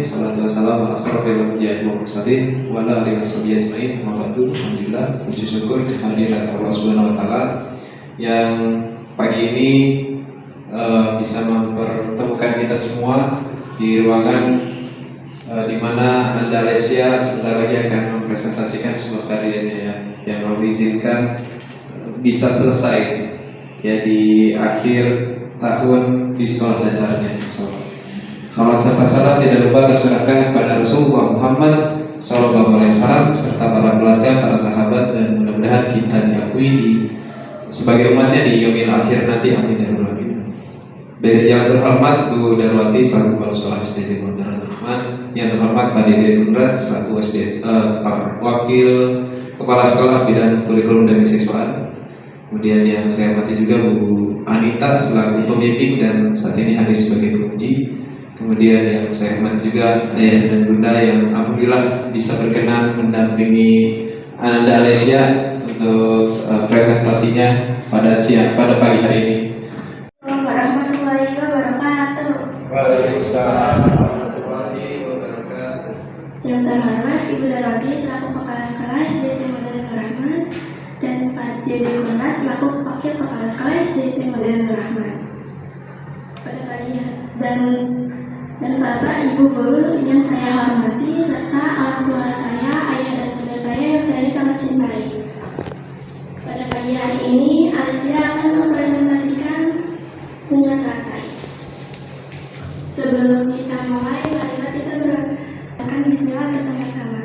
salatu wassalamu ala asrofil anbiya'i wal mursalin wa ala alihi washabihi ajmain. Amma ba'du. Alhamdulillah, puji syukur kehadirat Allah Subhanahu wa taala yang pagi ini bisa mempertemukan kita semua di ruangan di mana Anda Lesia sebentar lagi akan mempresentasikan sebuah karyanya yang Allah izinkan bisa selesai ya di akhir tahun di sekolah dasarnya. Salam serta salam tidak lupa tercurahkan kepada Rasulullah Muhammad SAW serta para keluarga, para sahabat, dan mudah-mudahan kita diakui sebagai umatnya di yaumil akhir nanti. Amin ya rabbal alamin. Yang terhormat Bu Darwati selaku Kepala Sekolah SD Darul Rahman, yang terhormat Pak Dede Nundrat selaku Wakil Kepala Sekolah Bidang Kurikulum dan Kesiswaan. Kemudian yang saya hormati juga Bu Anita selaku pembimbing dan saat ini hadir sebagai penguji. Kemudian yang saya hormati juga ayah dan bunda yang alhamdulillah bisa berkenan mendampingi Ananda Lesia untuk presentasinya pada pagi hari ini. Warahmatullahi wabarakatuh. Waalaikumsalam warahmatullahi wabarakatuh. Yang terhormat Ibu Darwati selaku Kepala Sekolah SD Darul Rahman dan Pak Dede Nundrat selaku Wakil Kepala Sekolah SD Darul Rahman. Pada pagi dan Bapak Ibu guru yang saya hormati serta orang tua saya, ayah dan bunda saya yang saya sangat cintai. Pada pagi hari ini Alicia akan mempresentasikan bunga teratai. Sebelum kita mulai, marilah kita berdoakan bismillah bersama-sama.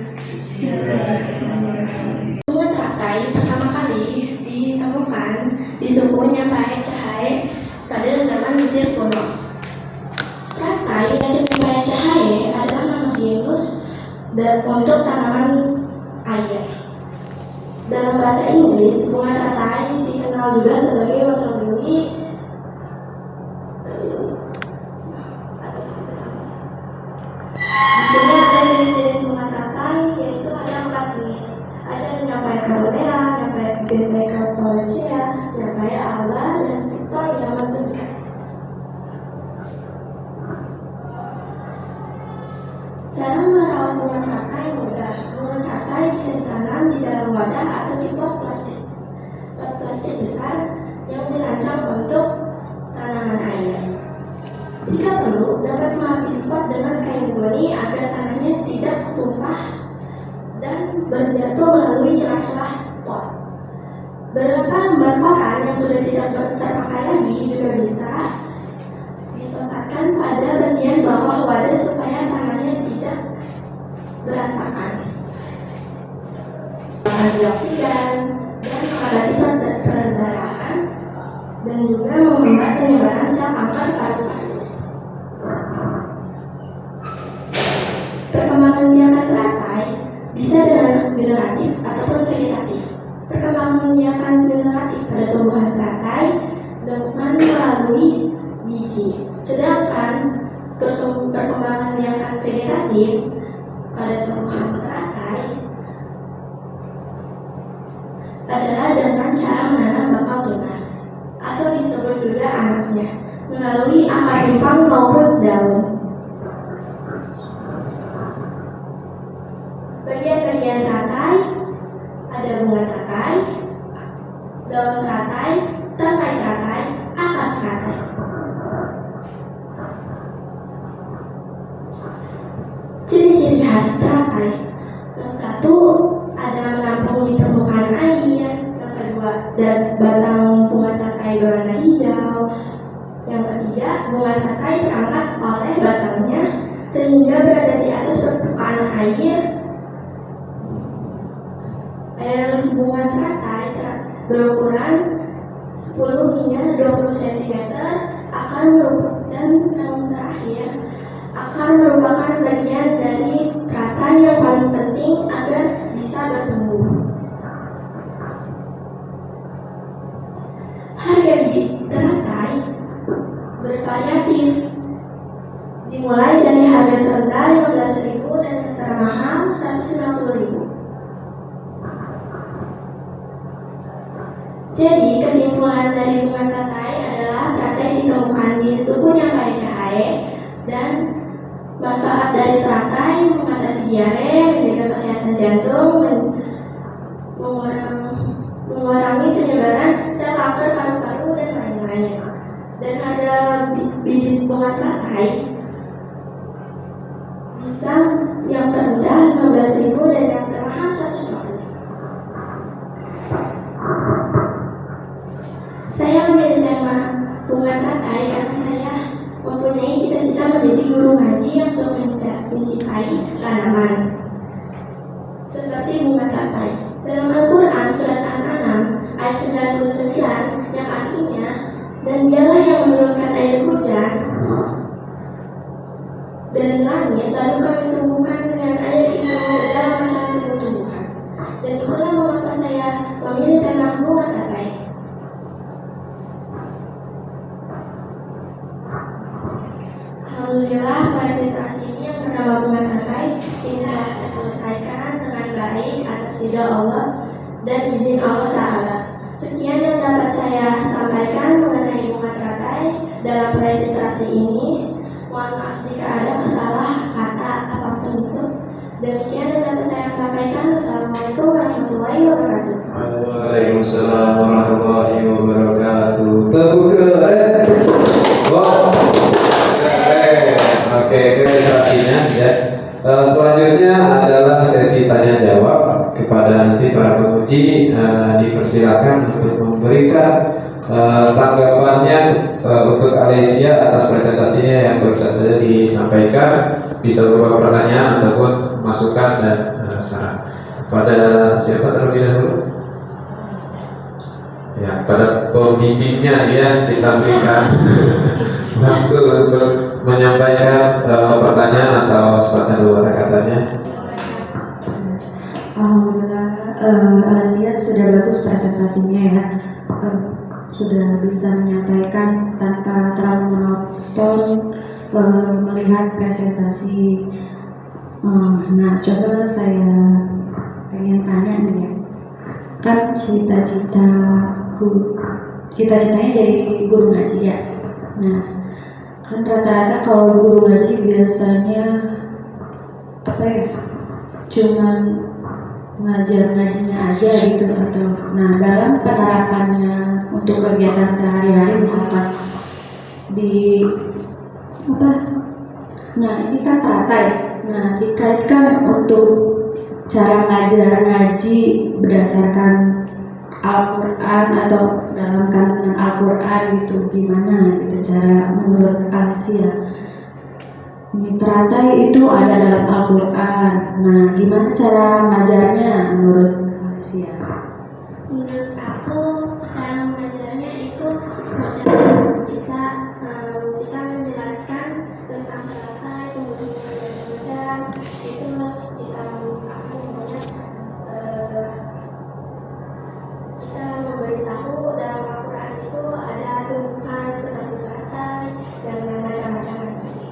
Bunga teratai pertama kali ditemukan di suku Nyapae Cahae pada zaman Mesir kuno. Teratai dan Nyapae Cahae adalah nama genus untuk tanaman air. Dalam bahasa Inggris, bunga teratai dikenal juga sebagai water lily. Di sini ada jenis-jenis bunga teratai, yaitu ada 4 jenis. Ada Nyapae caolea, Nyapae violacea, Nyapae alba, dan Victoria Mazurka. Cara merawat bunga teratai mudah. Bunga teratai bisa ditanam di dalam wadah atau di pot plastik. Pot plastik besar yang dirancang untuk tanaman air. Jika perlu, dapat melapisi pot dengan kain goni agar tanahnya tidak tumpah dan berjatuh melalui celah-celah pot. Beberapa lembar koran yang sudah tidak terpakai lagi juga bisa ditempatkan pada bagian bawah wadah supaya tanahnya tidak berantakan. Antioksidan dan mengatasi perdarahan dan juga mempercepat penyebaran sel kanker paru-paru. Perkembangan biakan teratai bisa dengan generatif ataupun vegetatif. Perkembangan biakan generatif pada tumbuhan teratai dengan melalui biji, sedangkan perkembangan biakan vegetatif pada tumbuhan teratai adalah dengan cara menanam bakal tunas atau disebut juga anaknya melalui akar rimpang maupun daun. Bagian-bagian teratai ada bunga teratai, daun teratai, tangkai teratai, akar teratai. Ciri-ciri khas teratai. Yang satu adalah menampung di permukaan air. Yang kedua, batang bunga teratai berwarna hijau. Yang ketiga, bunga teratai terangkat oleh batangnya sehingga berada di atas permukaan air. Air bunga teratai berukuran 10 hingga 20 cm dan yang terakhir akan merupakan bagian dari teratai yang paling penting agar bisa bertumbuh. Harga teratai bervariatif, dimulai dari harga terendah 15.000 dan yang termahal 150.000. Jadi kesimpulan dari bunga teratai adalah teratai ditemukan di suku Nyapae Cahae dan manfaat dari teratai diare, menjaga kesehatan jantung, mengurangi penyebaran sel kanker paru-paru dan lain-lain. Dan harga bibit bunga teratai bisa yang terendah 15.000 dan yang termahal 150.000. Saya memilih tema bunga teratai karena saya mempunyai cita-cita menjadi guru ngaji yang sungguh mencintai tanaman seperti bunga teratai. Dalam Al-Quran surat An-An'am ayat 99 yang artinya, dan dialah yang menurunkan air hujan dari langit, lalu kami tumbuhkan dengan air itu segala macam tumbuh-tumbuhan. Dan itulah mengapa saya memilih tema bunga teratai. Alhamdulillah, pada literasi ini yang bernama bunga teratai ini telah terselesaikan dengan baik atas ridha Allah dan izin Allah Ta'ala. Sekian yang dapat saya sampaikan mengenai bunga teratai dalam proyek literasi ini. Mohon maaf jika ada masalah kata apapun itu. Demikian yang dapat saya sampaikan. Wassalamualaikum warahmatullahi wabarakatuh. Waalaikumsalam warahmatullahi wabarakatuh. Tepuk keren. Wow. Keren. Oke, literasinya ya. Selanjutnya adalah sesi tanya jawab. Kepada nanti para penguji dipersilakan untuk memberikan tanggapannya untuk Alicia atas presentasinya yang baru saja disampaikan, bisa berupa pertanyaan ataupun masukan dan saran. Pada siapa terlebih dahulu? Ya, pada pembimbingnya ya kita berikan waktu untuk menyampaikan pertanyaan atau sepatah dua kata-katanya. Alhamdulillah, Alicia sudah bagus presentasinya ya. Sudah bisa menyampaikan tanpa terlalu monoton, melihat presentasi. Nah, coba saya pengen tanya nih ya, kan cita-citanya jadi guru ngaji ya. Nah, kan rata-rata kalau guru ngaji biasanya apa ya, cuman ngajar ngajinya aja gitu, atau nah dalam penerapannya untuk kegiatan sehari-hari misalkan di apa, nah ini kan teratai, nah dikaitkan untuk cara ngajar ngaji berdasarkan Al-Quran atau dalam kandungan Al-Quran gitu, gimana gitu cara menurut Alicia? Ini teratai itu ada dalam Al-Quran. Nah, gimana cara mengajarnya menurut Alicia? Menurut aku, cara mengajarnya itu mudah, bisa kita menjelaskan tentang teratai, tumbuh-tumbuhan dan hujan. Itu kita memberitahu dalam Al-Quran itu ada tumbuhan seperti teratai dan macam-macam lagi.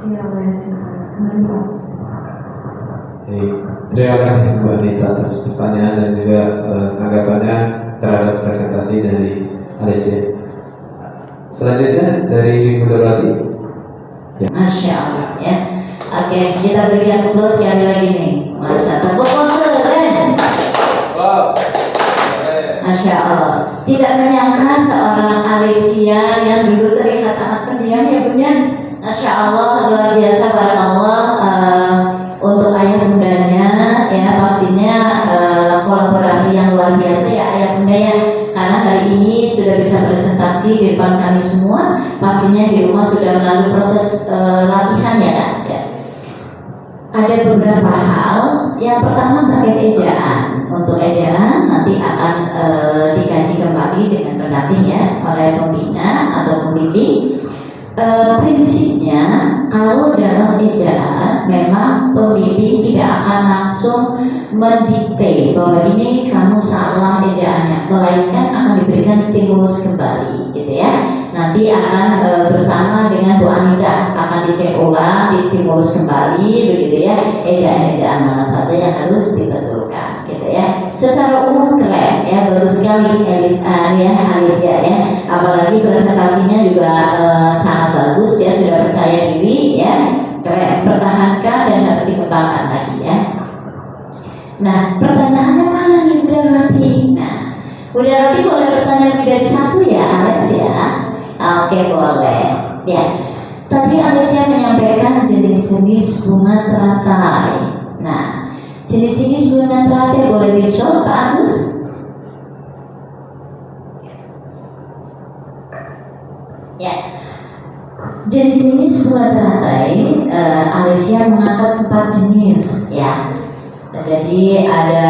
Terima kasih Bu Anita atas pertanyaan dan juga tanggapannya terhadap presentasi dari Alicia. Selanjutnya dari Bu Dorati. Ya. Masya Allah ya. Oke, kita berikan plus sekali lagi nih. Masya Allah, keren. Wow. Masya Allah. Tidak menyangka seorang Alicia yang dulu terlihat sangat pendiam ya punya. Masya Allah, luar biasa, barakallah. Untuk ayah bundanya ya pastinya kolaborasi yang luar biasa ya ayah bunda ya, karena hari ini sudah bisa presentasi di depan kami semua, pastinya di rumah sudah melalui proses latihan ya kan ya. Ada beberapa hal. Yang pertama terkait ejaan. Untuk ejaan nanti akan dikaji kembali dengan pendamping ya oleh pembina atau pembimbing. Prinsipnya kalau dalam ejaan memang pembimbing tidak akan langsung mendikte bahwa ini kamu salah ejaannya, melainkan akan diberikan stimulus kembali gitu ya. Nanti akan bersama dengan Bu Anita akan dicek ulang, distimulus kembali begitu ya, ejaan-ejaan mana saja yang harus dibetulkan gitu ya. Secara umum keren ya, bagus sekali Alicia ya, apalagi presentasinya juga sangat bagus ya, sudah percaya diri ya, keren. Pertahankan dan Nah, pertanyaannya mana nih Bunda Roti? Nah, Bunda Roti boleh bertanya lebih dari satu ya, Alex ya? Oke, boleh. Ya, tadi Alessia menyampaikan jenis-jenis bunga teratai. Nah, jenis-jenis bunga teratai boleh di-short, Pak Agus? Ya, jenis-jenis bunga teratai, Alessia mengangkat 4 jenis ya. Jadi ada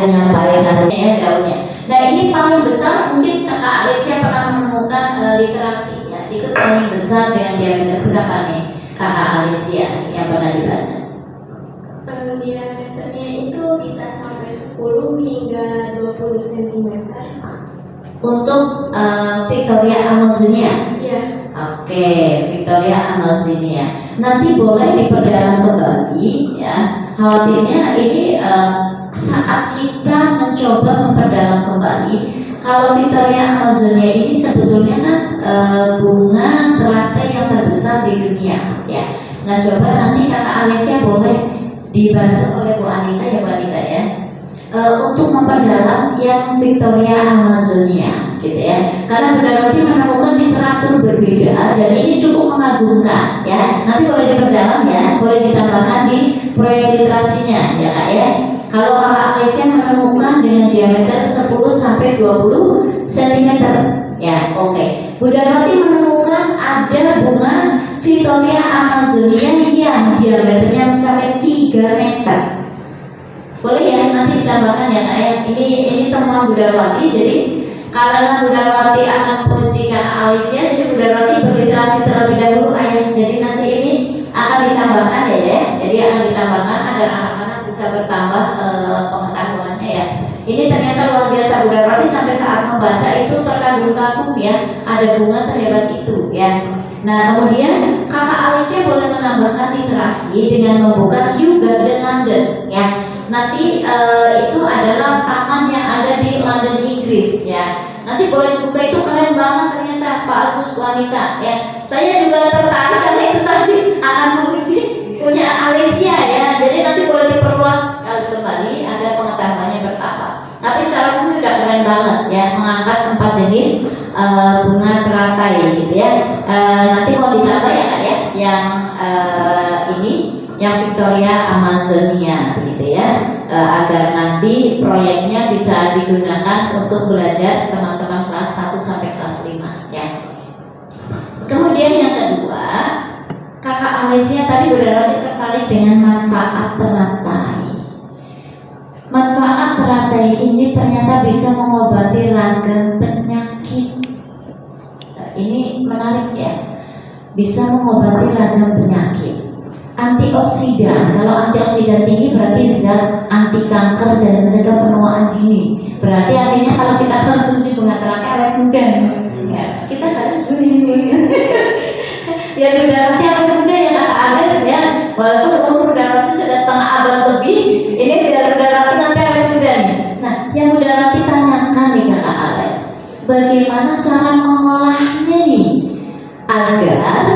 nyampai harusnya daunnya. Nah, ini paling besar mungkin Kakak Alessia pernah menemukan literasi ya. Itu paling besar dengan diameter berapa nih Kakak Alessia yang pernah dibaca? Diameternya itu bisa sampai 10 hingga 20 cm. Untuk Victoria Amazonia. Iya. Oke, Victoria Amazonia. Nanti boleh diperdalam kembali ya. Khawatirnya ini saat kita mencoba memperdalam kembali, kalau Victoria Amazonia ini sebetulnya kan bunga teratai yang terbesar di dunia ya. Nah, coba nanti Kakak Alessia boleh dibantu oleh Bu Anita ya, Bu Anita ya, untuk memperdalam yang Victoria Amazonia gitu ya. Karena Bunda Roti menemukan literatur berbeda dan ini cukup mengagumkan ya. Nanti boleh diperdalam ya, boleh ditambahkan di proyek literasinya ya Kak ya. Kalau Kakak Alessia menemukan dengan diameter 10 sampai 20 cm ya, oke. Bunda Roti menemukan ada bunga Victoria Amazonia yang diameternya mencapai 3 meter. Boleh ya, nanti ditambahkan ya Kak ya. Ini temuan Bunda Roti. Jadi karena Bunda Roti akan menguji Kakak Alessia, jadi Bunda Roti berliterasi terlebih dahulu ayat. Jadi nanti ini akan ditambahkan ya. Jadi akan ditambahkan agar anak-anak bisa bertambah pengetahuannya ya. Ini ternyata luar biasa, Bunda Roti sampai saat membaca itu terkagum-kagum ya. Ada bunga sehebat itu ya. Nah, kemudian Kakak Alessia boleh menambahkan literasi dengan membuka Kew Garden London ya. Nanti itu adalah taman yang ada di London, Inggris ya. Nanti boleh dibuka, itu keren banget ternyata Pak Agus, Wanita ya. Saya juga tertarik karena itu tadi akan menguji punya Alessia ya. Jadi nanti boleh diperluas kembali agar pengetahuannya bertambah. Tapi secara umum udah keren banget ya, mengangkat 4 jenis bunga teratai gitu ya. Nanti mau ditambah ya Kak ya, yang ini yang Victoria Amazonia begitu ya, agar nanti proyeknya bisa digunakan untuk belajar teman-teman kelas 1 sampai kelas 5 ya. Kemudian yang kedua, Kakak Alessia tadi berarti tertarik dengan manfaat teratai. Manfaat teratai ini ternyata bisa mengobati ragam penyakit. Ini menarik ya, bisa mengobati ragam penyakit. Antioksidan, kalau antioksidan tinggi berarti zat anti kanker dan mencegah penuaan dini. Berarti artinya kalau kita konsumsi bunga teratai awet muda ya, kita harus begini. Ya Bunda Roti awet muda ya Kakak Alex ya. Walaupun umur Bunda Roti sudah setengah abad lebih, ini biar Bunda Roti nanti awet muda nih. Nah, yang Bunda Roti tanyakan nih Kakak Alex, bagaimana cara mengolahnya nih agar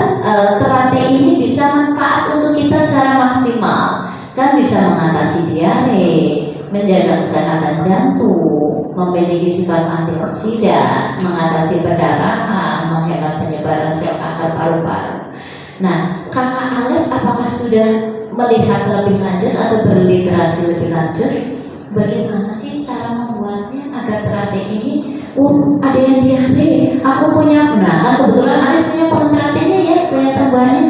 teratai ini bisa manfaat untuk kita secara maksimal. Kan bisa mengatasi diare, menjaga kesehatan jantung, memiliki sifat antioksidan, mengatasi perdarahan, menghemat penyebaran sel kanker paru-paru. Nah, Kakak Alex apakah sudah melihat lebih lanjut atau berliterasi lebih lanjut? Bagaimana sih cara membuatnya agar teratai ini? Ada yang diare, aku punya. Nah, kan kebetulan Alex punya pohon teratainya ya, punya tumbuhannya.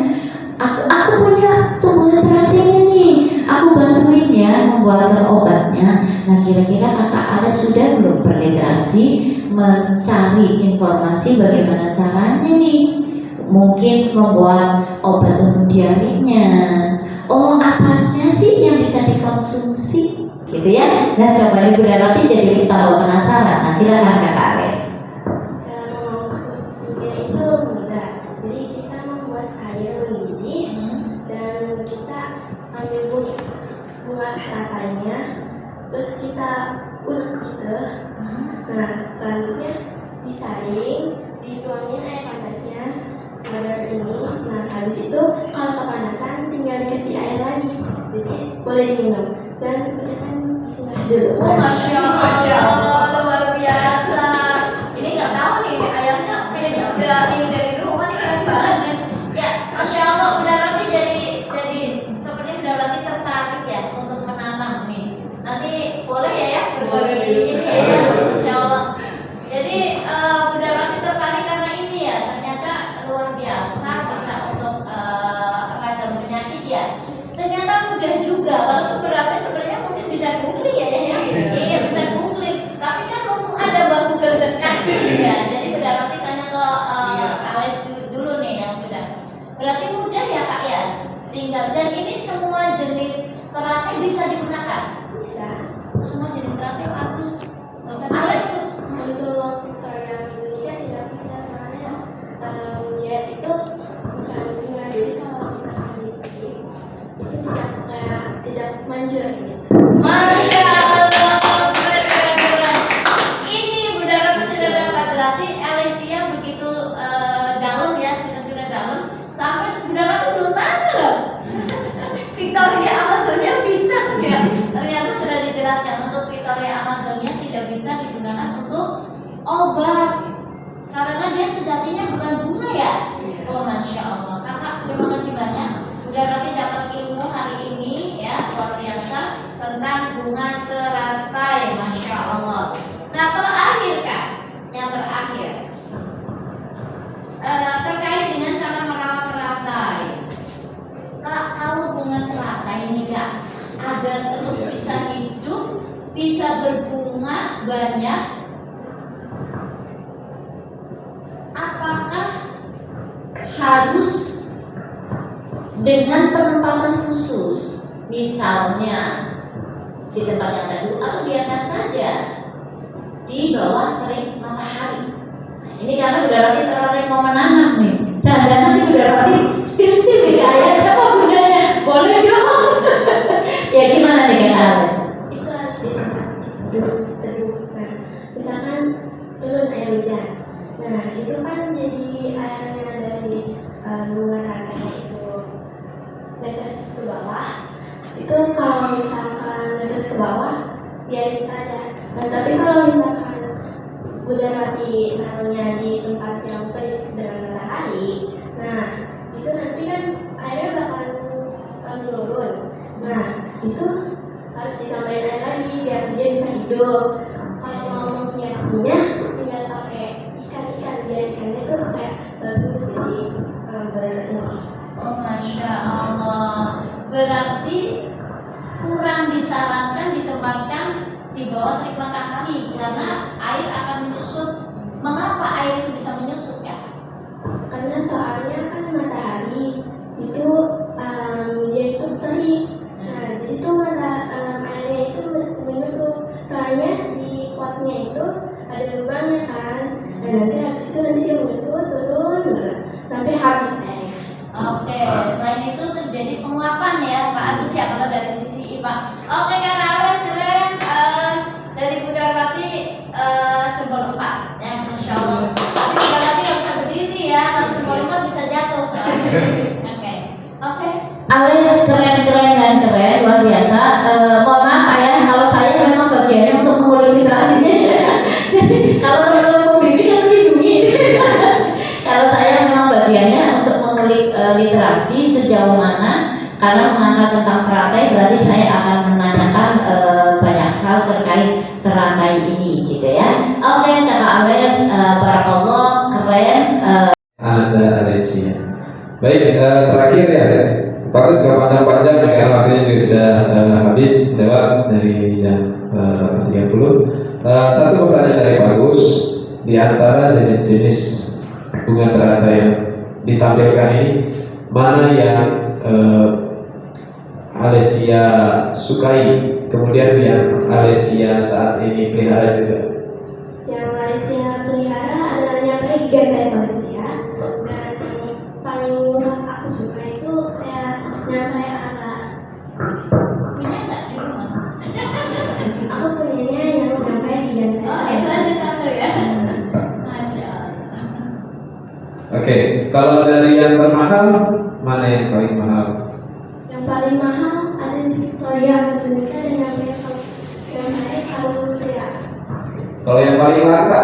Aku punya tumbuhan teratainya nih. Aku bantuin ya membuatkan obatnya. Nah, kira-kira Kakak Alex sudah belum berliterasi mencari informasi bagaimana caranya nih? Mungkin membuat obat untuk diarenya. Oh, apasnya sih yang bisa dikonsumsi? Gitu ya. Nah, coba Ibu Roti jadi tambah penasaran. Nah, silakan Kakak Alex. Cara mengonsumsinya itu mudah. Jadi kita membuat air mendidih dan kita ambil bunga teratainya, terus kita ulek gitu. Nah, selanjutnya disaring, dituangin air panasnya agar ini. Nah, habis itu kalau kepanasan tinggal dikasih air lagi. Jadi boleh diminum dan ucapkan bismillah dulu. Oh, Masya Allah, luar biasa. Ini nggak tahu nih, ayamnya kayaknya udah ini dari rumah nih, keren banget nih. Ya, Masya Allah, Bunda Rati jadi seperti Bunda Rati tertarik ya untuk menanam nih. Nanti boleh ya berbagi ini ya, Masya Allah. Jadi Bunda Rati tertarik karena ini ya, ternyata luar biasa bisa untuk ragam penyakit ya. Ternyata mudah juga, walaupun berarti sebenarnya mungkin bisa googling ya. Iya bisa googling, tapi kan mumpung ada Mbak Google dekat ya. Jadi berarti tanya ke Ales dulu nih yang sudah. Berarti mudah ya Kak ya, tinggal dan ini semua jenis teratai bisa digunakan. Bisa. Semua jenis teratai bagus. Ales tuh Untuk Victoria Zunika tidak bisa soalnya dia itu bukan bunga, jadi kalau misalkan dipetik itu tidak manjur gitu. Masya Allah, keren. Ini Bunda Rati sudah dapat, berarti Alesia begitu dalam ya, sudah dalam. Sampai Bunda Rati belum tanya loh. Victoria Amazonia bisa ya. Ternyata sudah dijelaskan untuk Victoria Amazonia tidak bisa digunakan untuk obat karena dia sejatinya bukan bunga ya. Oh Masya Allah, Kakak terima kasih banyak. Udah berarti dapat ilmu hari ini ya, luar biasa tentang bunga teratai, Masya Allah. Nah terakhir Kak, yang terakhir terkait dengan cara merawat teratai. Kak, kalau bunga teratai ini Kak agar terus bisa hidup, bisa berbunga banyak, apakah harus dengan penempatan khusus, misalnya di tempat yang teduh atau biarkan saja di bawah terik matahari? Nah, ini karena Bunda Rati tertarik mau menanam nih. Jangan-jangan nanti Bunda Rati spill ya, siapa bundanya? Boleh dong. Ya gimana nih Kak Ales? Itu harus di tempat teduh. Nah, misalkan turun air hujan. Nah, itu kan jadi air yang dari bunga teratai itu netes ke bawah. Itu kalau misalkan netes ke bawah, biarin saja. Nah, tapi kalau misalkan Bunda Rati taruhnya di tempat yang terik dengan matahari, nah itu nanti kan airnya bakalan menurun. Nah, itu harus ditambahin air lagi biar dia bisa hidup. Kalau mau menghiasinya tinggal pakai ikan-ikan, biar ikannya tuh kayak bagus jadi ini. Oh Masya Allah, berarti kurang disarankan ditempatkan di bawah terik matahari karena air akan menyusut. Mengapa air itu bisa menyusut ya? Karena soalnya kan matahari itu dia itu terik. Nah, jadi tuh airnya itu menyusut. Soalnya di potnya itu ada lubangnya kan. Dan nanti habis itu nanti dia menyusut turun sampai habis airnya. Oke, selain itu terjadi penguapan ya Pak Agus ya kalau dari sisi IPA. Oke Kak Ales keren. Dari Bunda Rati jempol 4 ya, Masya Allah. Tapi Bunda Rati nggak bisa berdiri ya, kalau jempol 4 bisa jatuh soalnya. Oke. Ales keren dan keren, luar biasa. Mohon maaf ya, kalau saya memang bagiannya untuk mengulik literasinya ya. Jadi kalau teman-teman pembimbing kan melindungi. Kalau saya memang bagiannya untuk mengulik literasi sejauh mana, karena mengangkat tentang teratai berarti saya akan menanyakan banyak hal terkait teratai ini gitu ya. Oke Kakak Ales, barakallah, keren. Anda Alesia. Baik, terakhir ya. Bagus, gak panjang-panjang ya, karena waktunya juga sudah habis lewat dari jam 30. Satu pertanyaan dari Bagus, di antara jenis-jenis bunga teratai yang ditampilkan ini, mana yang Alesia sukai, kemudian yang Alesia saat ini pelihara juga? Yang Malaysia pelihara adalah nyampe Giganta Malaysia. Dan yang paling aku suka itu kayak nyampe angka. Punya nggak di rumah? Aku punyanya yang nyampe Giganta. Oh itu aja satu ya. Masya Allah. Oke, kalau dari yang termahal, mana yang paling mahal? Yang paling mahal ada ada di Victoria Majalengka dan yang baik kalau ya. Kalau yang paling langka?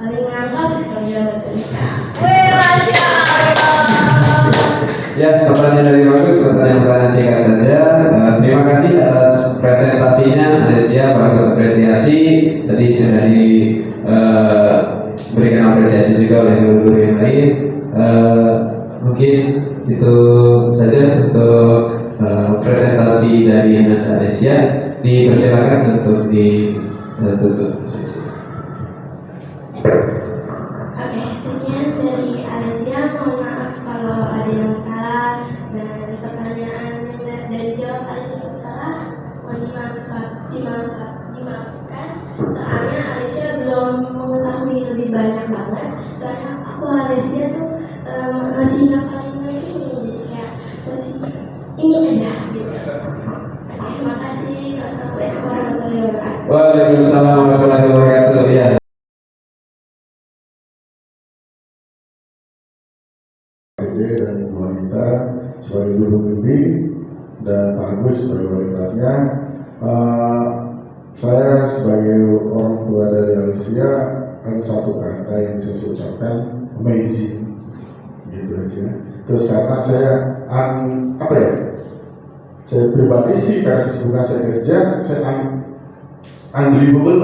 Paling langka Victoria Majalengka. Masya Allah. Ya, pertanyaan dari bagus, pertanyaan singkat saja. Terima kasih atas presentasinya, Alesia, bagus apresiasi. Tadi sudah diberikan apresiasi juga oleh guru-guru yang lain. Mungkin itu saja untuk presentasi dari Alesia. Dipersilakan untuk ditutup. Oke, sekian dari Alesia. Mohon maaf kalau ada yang salah dan pertanyaan yang dari jawab Alesia salah. Mohon dimaafkan. Soalnya Alesia belum mengetahui lebih banyak banget. Soalnya aku Alesia tuh masih ngafalin lagi nih, jadi kayak masih ini aja gitu. Oke, makasih. Assalamualaikum warahmatullahi wabarakatuh. Waalaikumsalam warahmatullahi wabarakatuh. Ya. Dan Ibu Wanita sebagai guru bimbing dan Pak Agus sebagai wali kelasnya. Saya sebagai orang tua dari Alesia ada satu kata yang bisa saya ucapkan, amazing, gitu aja. Terus karena saya saya pribadi sih karena kesibukan saya kerja, saya unbelievable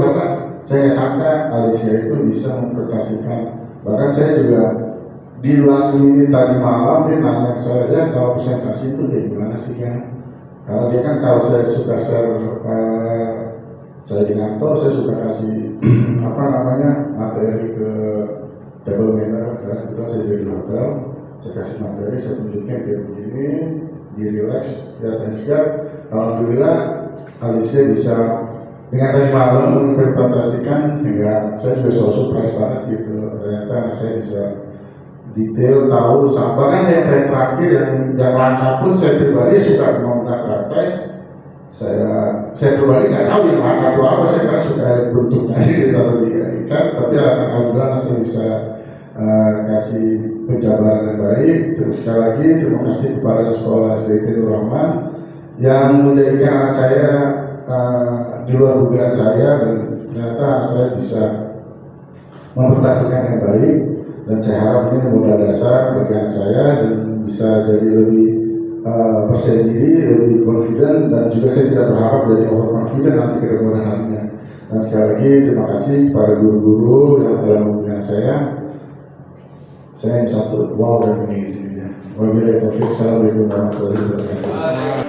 karena saya sangka Alesia itu bisa mempresentasikan. Bahkan saya juga di last minute tadi malam dia nanya ke saya, ya kalau presentasi itu kayak gimana sih kan? Karena dia kan kalau saya suka share, saya di kantor saya suka kasih materi ke table manner, karena itu saya jadi hotel, saya kasih materi, saya tunjukkan kayak begini, di relax, kelihatan siap. Alhamdulillah Alicia bisa dengan tadi malam menginterpretasikan, hingga saya juga selalu surprise banget gitu. Ternyata saya bisa detail tahu, bahkan saya terakhir yang langka pun saya pribadi suka menggunakan kata. Saya pribadi nggak tahu yang langka itu apa, saya kan suka bentuknya ditaruh di ikan, tapi alhamdulillah saya bisa kasih penjabaran yang baik. Terus sekali lagi terima kasih kepada sekolah SD Nur Rahman yang menjadikan anak saya di luar dugaan saya, dan ternyata anak saya bisa mempresentasikan yang baik. Dan saya harap ini modal dasar bagi anak saya dan bisa jadi lebih percaya diri, lebih confident, dan juga saya tidak berharap jadi overconfident nanti ke depan harinya. Dan sekali lagi terima kasih kepada guru-guru yang telah memberikan saya. Saya yang satu wow dan amazing. Wabillahi taufiq. Assalamualaikum warahmatullahi wabarakatuh.